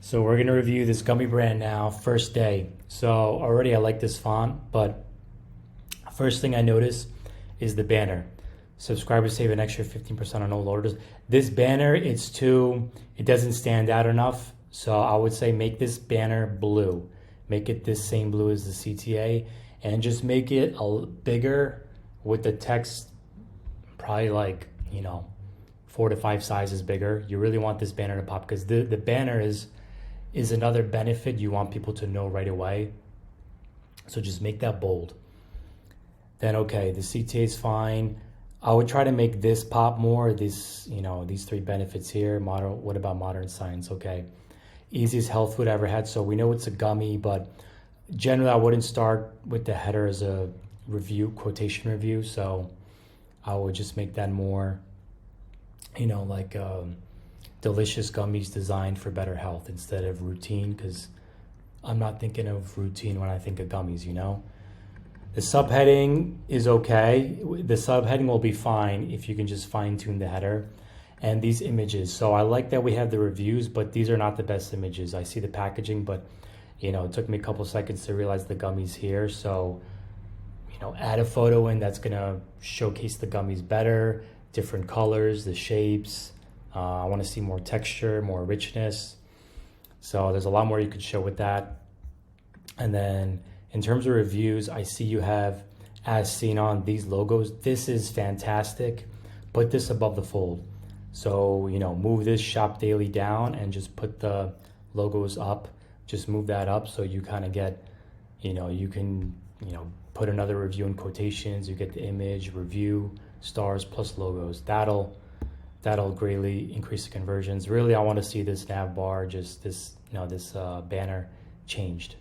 So we're gonna review this gummy brand now, first day. So already I like this font, but first thing I notice is the banner. Subscribers save an extra 15% on all orders. This banner, it doesn't stand out enough. So I would say make this banner blue. Make it this same blue as the CTA and just make it bigger with the text, probably like, 4 to 5 sizes bigger. You really want this banner to pop because the banner is another benefit you want people to know right away. So just make that bold. Then, okay, the CTA is fine. I would try to make this pop more, these 3 benefits here. What about modern science? Okay. Easiest health food I ever had. So we know it's a gummy, but generally I wouldn't start with the header as a review, quotation review. So I would just make that more, like delicious gummies designed for better health instead of routine, because I'm not thinking of routine when I think of gummies, The subheading is okay. The subheading will be fine if you can just fine tune the header. And these images. So I like that we have the reviews, but these are not the best images. I see the packaging, but it took me a couple seconds to realize the gummies here. So, add a photo in that's gonna showcase the gummies better, different colors, the shapes. I wanna see more texture, more richness. So there's a lot more you could show with that. And then in terms of reviews, I see you have, as seen on these logos, this is fantastic. Put this above the fold. So, move this shop daily down and just put the logos up. Just move that up so you kind of get, you can, put another review in quotations. You get the image, review, stars plus logos. That'll greatly increase the conversions. Really, I want to see this nav bar, just this, this banner changed.